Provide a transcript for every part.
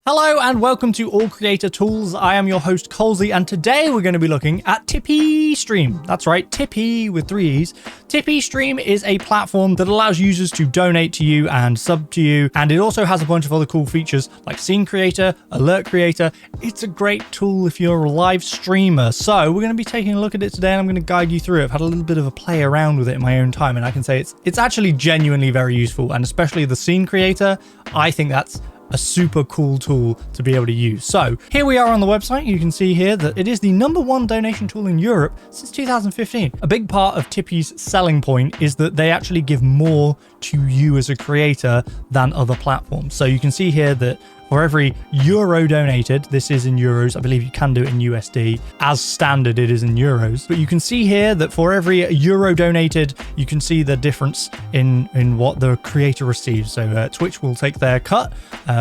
Hello and welcome to All Creator Tools. I am your host Colsey, and today we're going to be looking at TipeeeStream. That's right, Tipeee with 3 E's. TipeeeStream is a platform that allows users to donate to you and sub to you, and it also has a bunch of other cool features like Scene Creator, Alert Creator. It's a great tool if you're a live streamer. So we're going to be taking a look at it today, and I'm going to guide you through it. I've had a little bit of a play around with it in my own time, and I can say it's actually genuinely very useful, and especially the Scene Creator, I think that's a super cool tool to be able to use. So here we are on the website. You can see here that it is the #1 donation tool in Europe since 2015. A big part of Tipeee's selling point is that they actually give more to you as a creator than other platforms. So you can see here that for every euro donated, this is in euros, I believe you can do it in USD. As standard, it is in euros. But you can see here that for every euro donated, you can see the difference in what the creator receives. So Twitch will take their cut,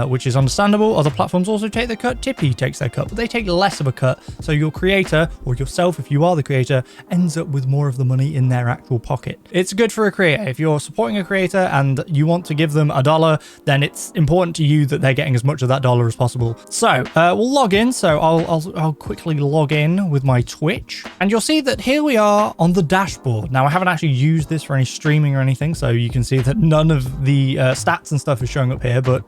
which is understandable. Other platforms also take their cut. Tipeee takes their cut, but they take less of a cut. So your creator, or yourself if you are the creator, ends up with more of the money in their actual pocket. It's good for a creator. If you're supporting a creator and you want to give them $1, then it's important to you that they're getting as much of that dollar as possible. So we'll log in. So I'll quickly log in with my Twitch, and you'll see that here we are on the dashboard. Now I haven't actually used this for any streaming or anything, so you can see that none of the stats and stuff is showing up here, but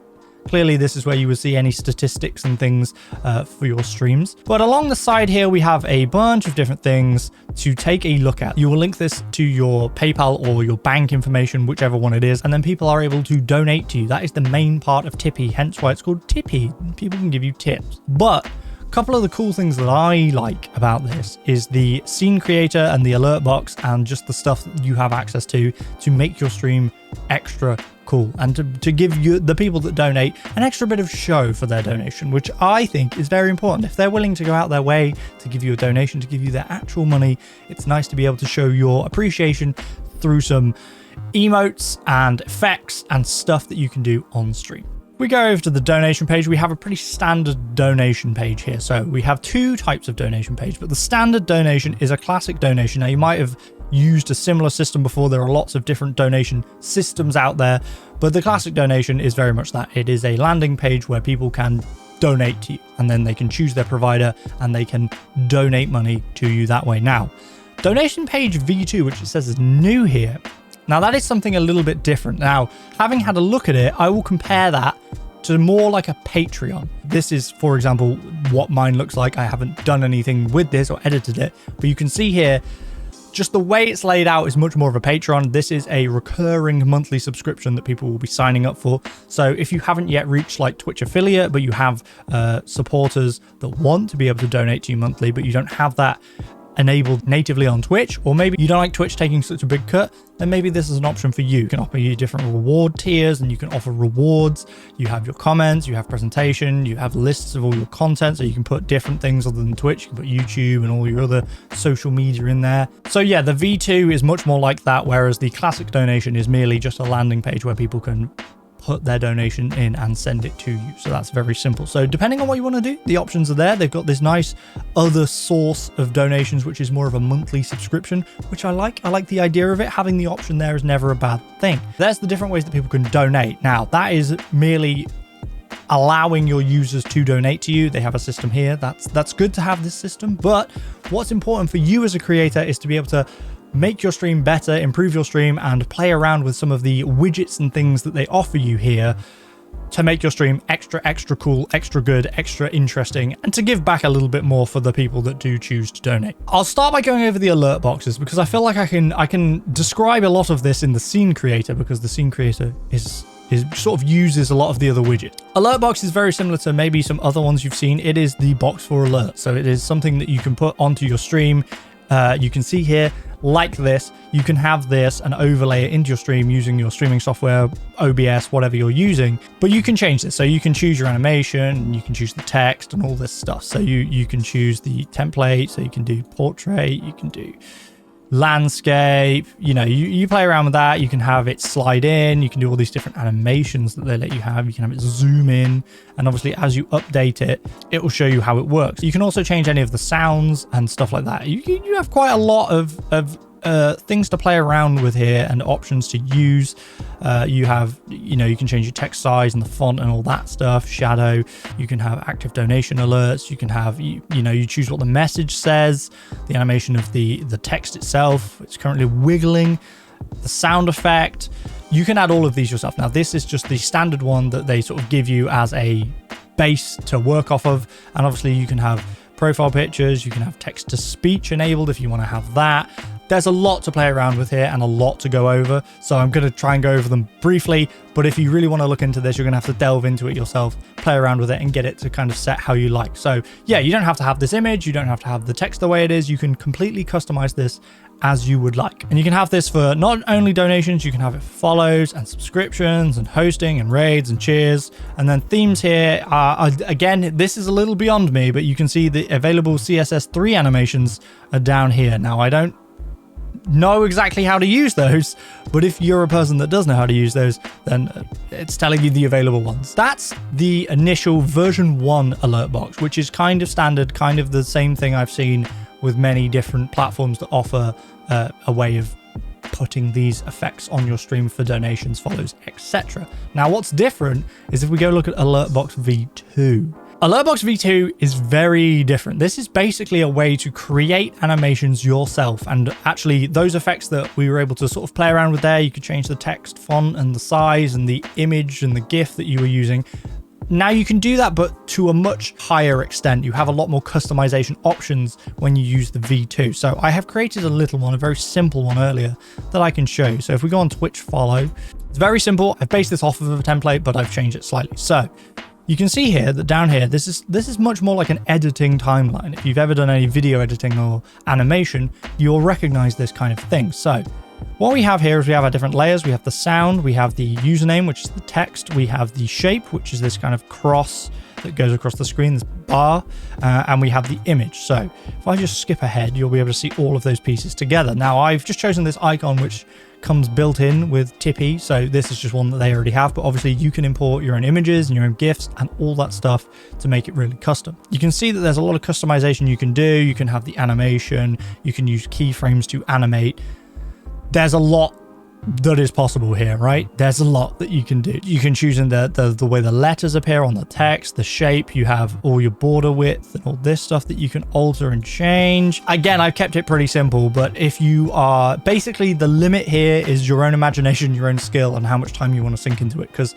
clearly this is where you would see any statistics and things for your streams. But along the side here, we have a bunch of different things to take a look at. You will link this to your PayPal or your bank information, whichever one it is, and then people are able to donate to you. That is the main part of Tipeee, hence why it's called Tipeee. People can give you tips. But a couple of the cool things that I like about this is the Scene Creator and the alert box and just the stuff that you have access to make your stream extra cool, and to give you, the people that donate, an extra bit of show for their donation, which I think is very important. If they're willing to go out their way to give you a donation, to give you their actual money, it's nice to be able to show your appreciation through some emotes and effects and stuff that you can do on stream. We go over to the donation page. We have a pretty standard donation page here. So we have 2 types of donation page, but the standard donation is a classic donation. Now you might have used a similar system before. There are lots of different donation systems out there, but the classic donation is very much that. It is a landing page where people can donate to you, and then they can choose their provider and they can donate money to you that way. Now, donation page V2, which it says is new here. Now that is something a little bit different. Now, having had a look at it, I will compare that to more like a Patreon. This is, for example, what mine looks like. I haven't done anything with this or edited it, but you can see here, just the way it's laid out is much more of a Patreon. This is a recurring monthly subscription that people will be signing up for. So if you haven't yet reached like Twitch affiliate, but you have supporters that want to be able to donate to you monthly, but you don't have that enabled natively on Twitch, or maybe you don't like Twitch taking such a big cut, then maybe this is an option for you. You can offer you different reward tiers, and you can offer rewards. You have your comments, you have presentation, you have lists of all your content, so you can put different things other than Twitch. You can put YouTube and all your other social media in there. So yeah, the V2 is much more like that, whereas the classic donation is merely just a landing page where people can put their donation in and send it to you. So that's very simple. So depending on what you want to do, the options are there. They've got this nice other source of donations, which is more of a monthly subscription, which I like. I like the idea of it. Having the option there is never a bad thing. There's the different ways that people can donate. Now, that is merely allowing your users to donate to you. They have a system here. That's good to have this system. But what's important for you as a creator is to be able to make your stream better, improve your stream, and play around with some of the widgets and things that they offer you here to make your stream extra cool, extra good, extra interesting, and to give back a little bit more for the people that do choose to donate. I'll start by going over the alert boxes, because I feel like I can describe a lot of this in the Scene Creator, because the Scene Creator is sort of uses a lot of the other widgets. Alert box is very similar to maybe some other ones you've seen. It is the box for alerts. So it is something that you can put onto your stream. You can see here, like this, you can have this and overlay it into your stream using your streaming software, OBS, whatever you're using. But you can change this. So you can choose your animation, and you can choose the text and all this stuff. So you can choose the template. So you can do portrait, you can do landscape, you play around with that. You can have it slide in, you can do all these different animations that they let you have. You can have it zoom in, and obviously as you update it, it will show you how it works. You can also change any of the sounds and stuff like that. You have quite a lot of things to play around with here and options to use. You have, you can change your text size and the font and all that stuff, shadow. You can have active donation alerts. You can have, you choose what the message says, the animation of the text itself. It's currently wiggling, the sound effect. You can add all of these yourself. Now, this is just the standard one that they sort of give you as a base to work off of. And obviously you can have profile pictures. You can have text to speech enabled if you want to have that. There's a lot to play around with here and a lot to go over. So I'm going to try and go over them briefly. But if you really want to look into this, you're going to have to delve into it yourself, play around with it and get it to kind of set how you like. So yeah, you don't have to have this image. You don't have to have the text the way it is. You can completely customize this as you would like. And you can have this for not only donations, you can have it for follows and subscriptions and hosting and raids and cheers. And then themes here are, again, this is a little beyond me, but you can see the available CSS3 animations are down here. Now, I don't know exactly how to use those, but if you're a person that does know how to use those, then it's telling you the available ones. That's the initial version 1 alert box, which is kind of standard, kind of the same thing I've seen with many different platforms that offer a way of putting these effects on your stream for donations, follows, etc. Now, what's different is if we go look at Alertbox V2. Alertbox V2 is very different. This is basically a way to create animations yourself, and actually those effects that we were able to sort of play around with there, you could change the text font and the size and the image and the GIF that you were using. Now you can do that, but to a much higher extent. You have a lot more customization options when you use the V2. So I have created a little one, a very simple one earlier that I can show you. So if we go on Twitch follow, it's very simple. I've based this off of a template, but I've changed it slightly. So you can see here that down here, this is much more like an editing timeline. If you've ever done any video editing or animation, you'll recognize this kind of thing. So what we have here is we have our different layers. We have the sound, we have the username, which is the text. We have the shape, which is this kind of cross that goes across the screen, this bar, and we have the image. So if I just skip ahead, you'll be able to see all of those pieces together. Now, I've just chosen this icon, which comes built in with Tipeee. So this is just one that they already have, but obviously you can import your own images and your own GIFs and all that stuff to make it really custom. You can see that there's a lot of customization you can do. You can have the animation, you can use keyframes to animate. There's a lot that is possible here, right? There's a lot that you can do. You can choose in the way the letters appear on the text, the shape. You have all your border width and all this stuff that you can alter and change. Again, I've kept it pretty simple, but if you are basically, the limit here is your own imagination, your own skill, and how much time you want to sink into it, because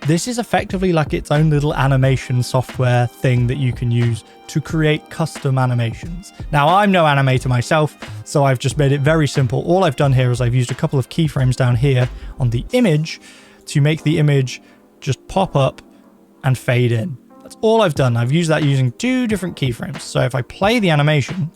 this is effectively like its own little animation software thing that you can use to create custom animations. Now, I'm no animator myself, so I've just made it very simple. All I've done here is I've used a couple of keyframes down here on the image to make the image just pop up and fade in. That's all I've done. I've used that using 2 different keyframes. So if I play the animation,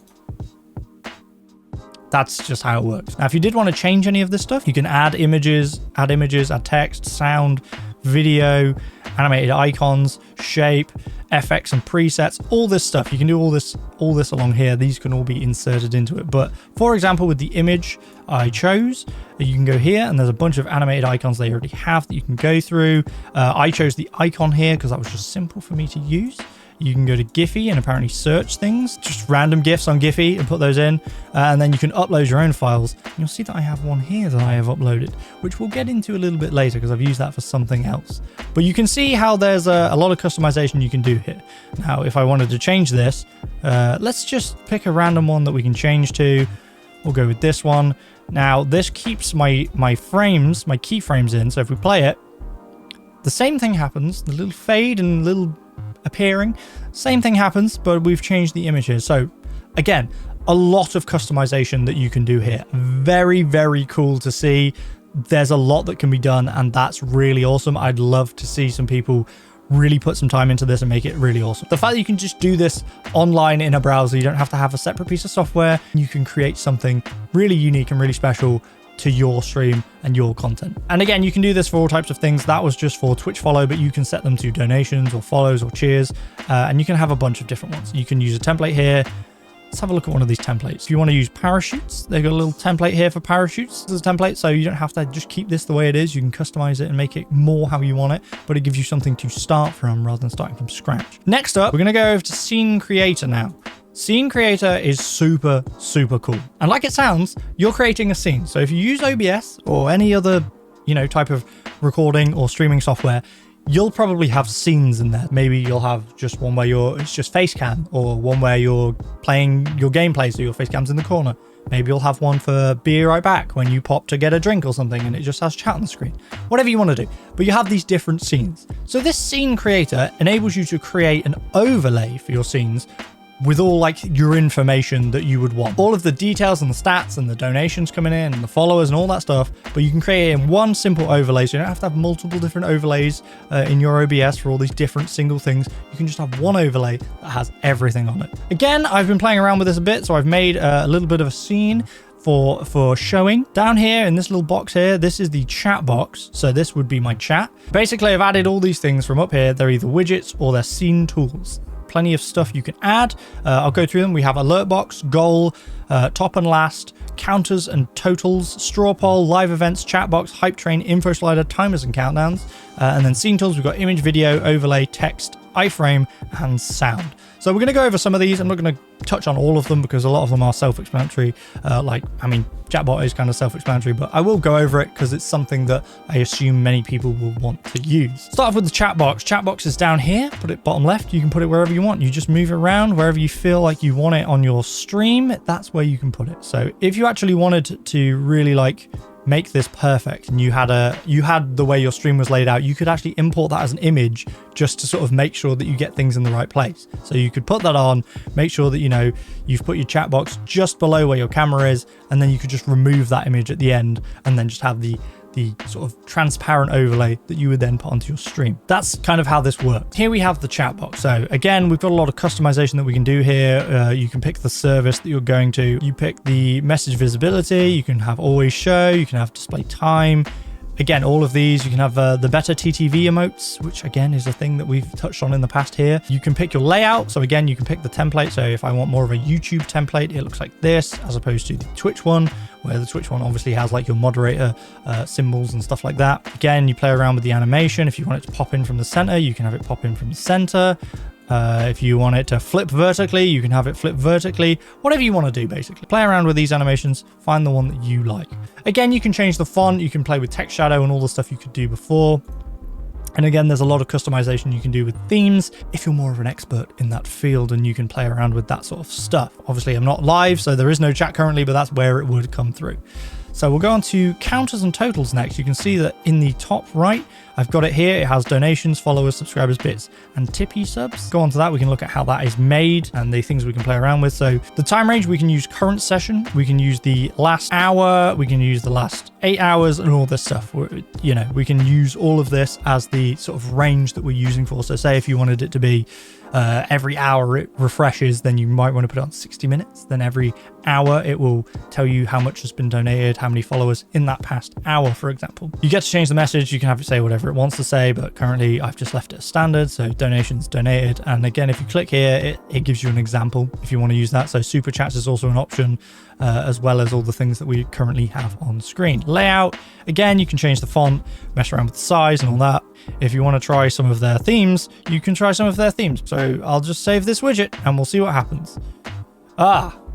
that's just how it works. Now, if you did want to change any of this stuff, you can add images, add text, sound, video, animated icons, shape, FX and presets, all this stuff. You can do all this along here. These can all be inserted into it. But for example, with the image I chose, you can go here and there's a bunch of animated icons they already have that you can go through. I chose the icon here because that was just simple for me to use. You can go to Giphy and apparently search things, just random GIFs on Giphy and put those in. And then you can upload your own files. You'll see that I have one here that I have uploaded, which we'll get into a little bit later because I've used that for something else. But you can see how there's a lot of customization you can do here. Now, if I wanted to change this, let's just pick a random one that we can change to. We'll go with this one. Now, this keeps my keyframes in. So if we play it, the same thing happens. The little fade and little appearing, same thing happens, but we've changed the images. So again, a lot of customization that you can do here. Very, very cool to see. There's a lot that can be done, and that's really awesome. I'd love to see some people really put some time into this and make it really awesome. The fact that you can just do this online in a browser, you don't have to have a separate piece of software. You can create something really unique and really special to your stream and your content. And again, you can do this for all types of things. That was just for Twitch follow, but you can set them to donations or follows or cheers, and you can have a bunch of different ones. You can use a template here. Let's have a look at one of these templates. If you want to use parachutes, they've got a little template here for parachutes as a template, so you don't have to just keep this the way it is. You can customize it and make it more how you want it, but it gives you something to start from rather than starting from scratch. Next up, we're going to go over to Scene Creator now. Scene Creator is super, super cool. And like it sounds, you're creating a scene. So if you use OBS or any other, type of recording or streaming software, you'll probably have scenes in there. Maybe you'll have just one where it's just face cam, or one where you're playing your gameplay, so your face cam's in the corner. Maybe you'll have one for be right back when you pop to get a drink or something and it just has chat on the screen. Whatever you want to do. But you have these different scenes. So this Scene Creator enables you to create an overlay for your scenes with all like your information that you would want. All of the details and the stats and the donations coming in and the followers and all that stuff, but you can create it in one simple overlay. So you don't have to have multiple different overlays in your OBS for all these different single things. You can just have one overlay that has everything on it. Again, I've been playing around with this a bit, so I've made a little bit of a scene for showing. Down here in this little box here, this is the chat box. So this would be my chat. Basically, I've added all these things from up here. They're either widgets or they're scene tools. Plenty of stuff you can add. I'll go through them. We have alert box, goal, top and last, counters and totals, straw poll, live events, chat box, hype train, info slider, timers and countdowns. And then scene tools, we've got image, video, overlay, text, iframe, and sound. So we're going to go over some of these. I'm not going to touch on all of them because a lot of them are self-explanatory. Chatbot is kind of self-explanatory, but I will go over it because it's something that I assume many people will want to use. Start off with the chat box. Chat box is down here. Put it bottom left. You can put it wherever you want. You just move it around wherever you feel like you want it on your stream. That's where you can put it. So if you actually wanted to really make this perfect and you had the way your stream was laid out, you could actually import that as an image just to sort of make sure that you get things in the right place. So you could put that on, make sure that you've put your chat box just below where your camera is, and then you could just remove that image at the end and then just have the sort of transparent overlay that you would then put onto your stream. That's kind of how this works. Here we have the chat box. So again, we've got a lot of customization that we can do here. You can pick the service that you're going to. You pick the message visibility. You can have always show. You can have display time. Again, all of these, you can have the better TTV emotes, which again is a thing that we've touched on in the past here. You can pick your layout. So again, you can pick the template. So if I want more of a YouTube template, it looks like this, as opposed to the Twitch one, where the Twitch one obviously has like your moderator symbols and stuff like that. Again, you play around with the animation. If you want it to pop in from the center, you can have it pop in from the center. If you want it to flip vertically, you can have it flip vertically. Whatever you want to do, basically. Play around with these animations, find the one that you like. Again, you can change the font, you can play with text shadow and all the stuff you could do before. And again, there's a lot of customization you can do with themes if you're more of an expert in that field and you can play around with that sort of stuff. Obviously, I'm not live, so there is no chat currently, but that's where it would come through. So we'll go on to counters and totals next. You can see that in the top right, I've got it here. It has donations, followers, subscribers, bits, and Tipeee subs. Go on to that. We can look at how that is made and the things we can play around with. So the time range, we can use current session. We can use the last hour. We can use the last 8 hours and all this stuff. We can use all of this as the sort of range that we're using for. So say if you wanted it to be every hour it refreshes, then you might want to put it on 60 minutes. Then every hour it will tell you how much has been donated, how many followers in that past hour, for example. You get to change the message. You can have it say whatever it wants to say, but currently I've just left it as standard. So donations donated. And again, if you click here, it gives you an example if you want to use that. So super chats is also an option, as well as all the things that we currently have on screen. Layout, again, you can change the font, mess around with the size and all that. If you want to try some of their themes, you can try some of their themes. So I'll just save this widget and we'll see what happens.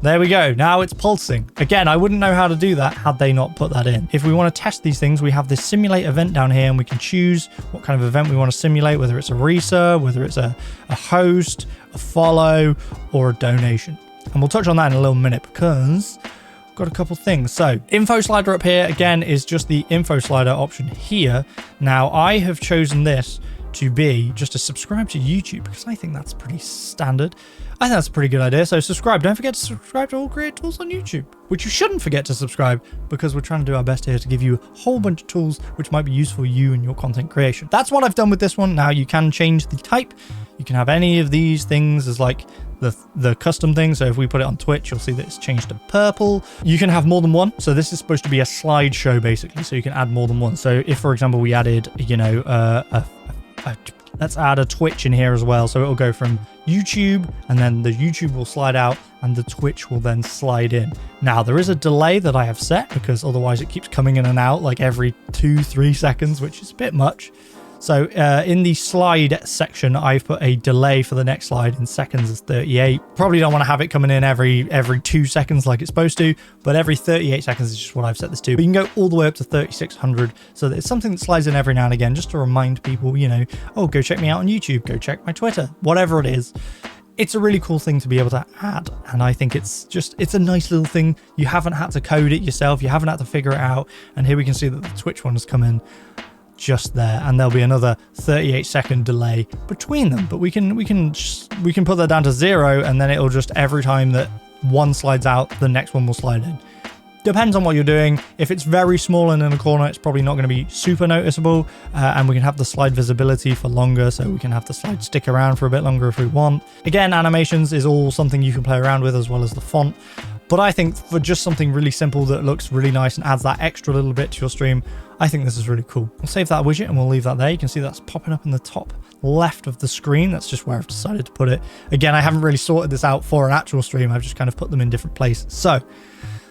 There we go. Now it's pulsing. Again, I wouldn't know how to do that had they not put that in. If we want to test these things, we have this simulate event down here and we can choose what kind of event we want to simulate, whether it's a resub, whether it's a host, a follow, or a donation. And we'll touch on that in a little minute because I've got a couple things. So info slider up here, again, is just the info slider option here. Now I have chosen this to be just to subscribe to YouTube because I think that's pretty standard. I think that's a pretty good idea. So subscribe. Don't forget to subscribe to all Create Tools on YouTube, which you shouldn't forget to subscribe because we're trying to do our best here to give you a whole bunch of tools which might be useful for you and your content creation. That's what I've done with this one. Now you can change the type. You can have any of these things as like the custom thing. So if we put it on Twitch, you'll see that it's changed to purple. You can have more than one. So this is supposed to be a slideshow basically. So you can add more than one. So if, for example, we added, let's add a Twitch in here as well. So it'll go from YouTube and then the YouTube will slide out and the Twitch will then slide in. Now there is a delay that I have set because otherwise it keeps coming in and out like every 2-3 seconds, which is a bit much. So in the slide section, I've put a delay for the next slide in seconds is 38. Probably don't want to have it coming in every 2 seconds like it's supposed to, but every 38 seconds is just what I've set this to. But you can go all the way up to 3600, so that it's something that slides in every now and again, just to remind people, you know, oh, go check me out on YouTube, go check my Twitter, whatever it is. It's a really cool thing to be able to add, and I think it's a nice little thing. You haven't had to code it yourself, you haven't had to figure it out, and here we can see that the Twitch one has come in just there, and there'll be another 38-second delay between them, but we can put that down to 0, and then it'll just, every time that one slides out, the next one will slide in. Depends on what you're doing. If it's very small and in a corner, it's probably not going to be super noticeable, and we can have the slide visibility for longer, so we can have the slide stick around for a bit longer if we want. Again, animations is all something you can play around with, as well as the font. But I think for just something really simple that looks really nice and adds that extra little bit to your stream, I think this is really cool. We'll save that widget and we'll leave that there. You can see that's popping up in the top left of the screen. That's just where I've decided to put it. Again, I haven't really sorted this out for an actual stream. I've just kind of put them in different places. So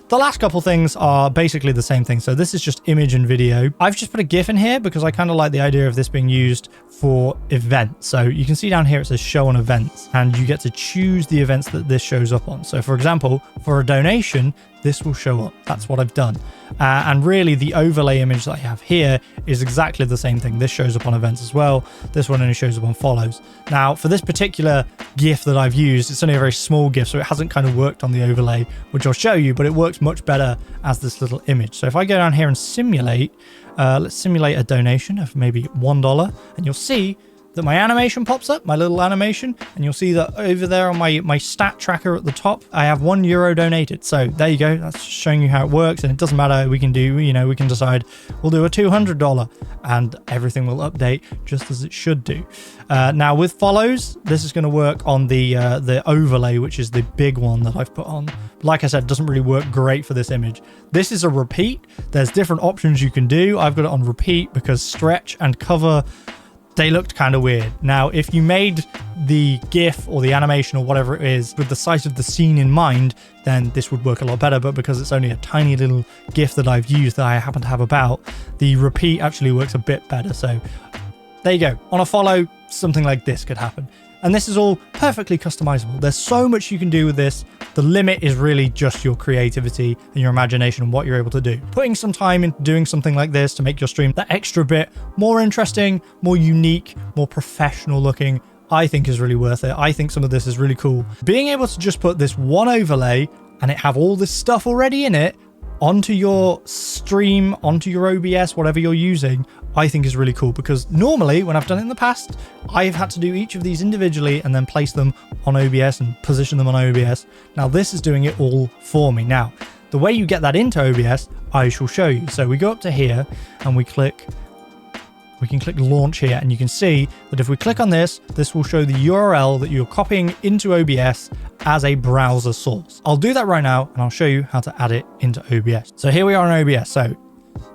the last couple things are basically the same thing. So this is just image and video. I've just put a GIF in here because I kind of like the idea of this being used for events. So you can see down here it says show on events, and you get to choose the events that this shows up on. So for example, for a donation, this will show up. That's what I've done. And really the overlay image that I have here is exactly the same thing. This shows up on events as well. This one only shows up on follows. Now for this particular GIF that I've used, it's only a very small GIF, so it hasn't kind of worked on the overlay, which I'll show you, but it works much better as this little image. So if I go down here and simulate, let's simulate a donation of maybe $1, and you'll see that my animation pops up, my little animation, and you'll see that over there on my stat tracker at the top, I have €1 donated. So there you go. That's showing you how it works, and it doesn't matter. We can do, you know, we can decide we'll do a $200, and everything will update just as it should do. Now with follows, this is going to work on the overlay, which is the big one that I've put on. Like I said, it doesn't really work great for this image. This is a repeat. There's different options you can do. I've got it on repeat because stretch and cover, they looked kind of weird. Now, if you made the GIF or the animation or whatever it is with the size of the scene in mind, then this would work a lot better. But because it's only a tiny little GIF that I've used that I happen to have about, the repeat actually works a bit better. So there you go. On a follow, something like this could happen. And this is all perfectly customizable. There's so much you can do with this. The limit is really just your creativity and your imagination and what you're able to do. Putting some time into doing something like this to make your stream that extra bit more interesting, more unique, more professional looking, I think is really worth it. I think some of this is really cool. Being able to just put this one overlay and it have all this stuff already in it onto your stream, onto your OBS, whatever you're using, I think is really cool, because normally when I've done it in the past, I've had to do each of these individually and then place them on OBS and position them on OBS. Now this is doing it all for me. Now, the way you get that into OBS, I shall show you. So we go up to here and we can click launch here, and you can see that if we click on this, this will show the URL that you're copying into OBS as a browser source. I'll do that right now and I'll show you how to add it into OBS. So here we are in OBS. So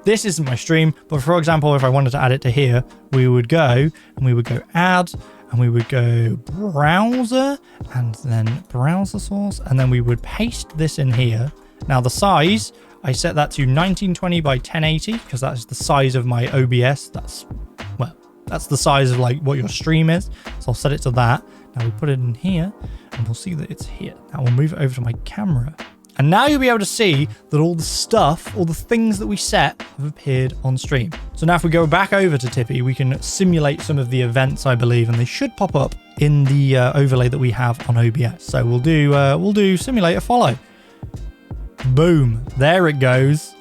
this isn't my stream, but for example, if I wanted to add it to here, we would go and we would go add, and we would go browser and then browser source, and then we would paste this in here. Now the size, I set that to 1920 by 1080 because that's the size of my OBS. That's the size of like what your stream is. So I'll set it to that. Now we put it in here and we'll see that it's here. Now we'll move it over to my camera. And now you'll be able to see that all the stuff, all the things that we set have appeared on stream. So now if we go back over to Tipeee, we can simulate some of the events, I believe, and they should pop up in the overlay that we have on OBS. So we'll do simulate a follow. Boom, there it goes.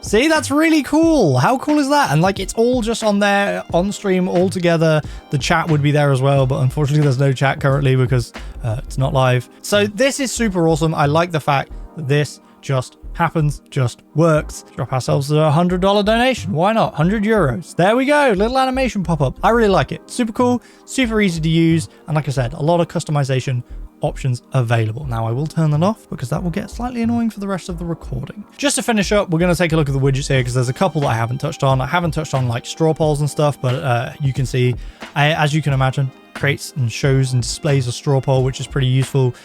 See, that's really cool. How cool is that? And like, it's all just on there on stream all together. The chat would be there as well, but unfortunately there's no chat currently because it's not live. So this is super awesome. I like the fact that this just happens, just works. Drop ourselves a $100 donation. Why not? €100. There we go. Little animation pop up. I really like it. Super cool, super easy to use. And like I said, a lot of customization options available. Now I will turn that off because that will get slightly annoying for the rest of the recording. Just to finish up, we're going to take a look at the widgets here because there's a couple that I haven't touched on. I haven't touched on like straw polls and stuff, but you can see, as you can imagine, creates and shows and displays a straw poll, which is pretty useful.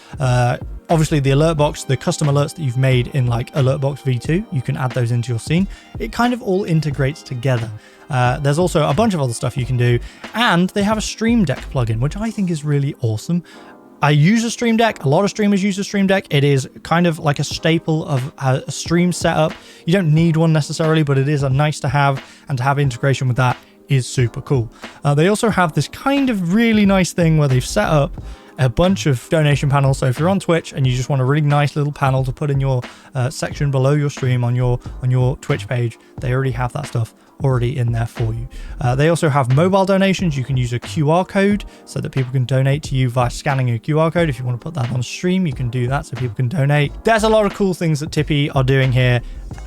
Obviously the alert box, the custom alerts that you've made in like alert box v2, you can add those into your scene. It kind of all integrates together. There's also a bunch of other stuff you can do, and they have a Stream Deck plugin, which I think is really awesome. I use a Stream Deck. A lot of streamers use a Stream Deck. It is kind of like a staple of a stream setup. You don't need one necessarily, but it is a nice to have, and to have integration with that is super cool. They also have this kind of really nice thing where they've set up a bunch of donation panels. So if you're on Twitch and you just want a really nice little panel to put in your section below your stream on your Twitch page, they already have that stuff already in there for you. They also have mobile donations. You can use a QR code so that people can donate to you via scanning a QR code. If you want to put that on stream, you can do that so people can donate. There's a lot of cool things that Tipeee are doing here,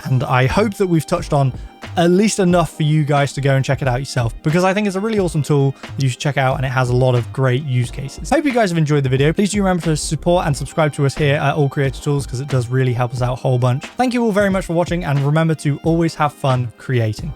and I hope that we've touched on at least enough for you guys to go and check it out yourself, because I think it's a really awesome tool that you should check out, and it has a lot of great use cases. Hope you guys have enjoyed the video. Please do remember to support and subscribe to us here at All Creator Tools, because it does really help us out a whole bunch. Thank you all very much for watching, and remember to always have fun creating.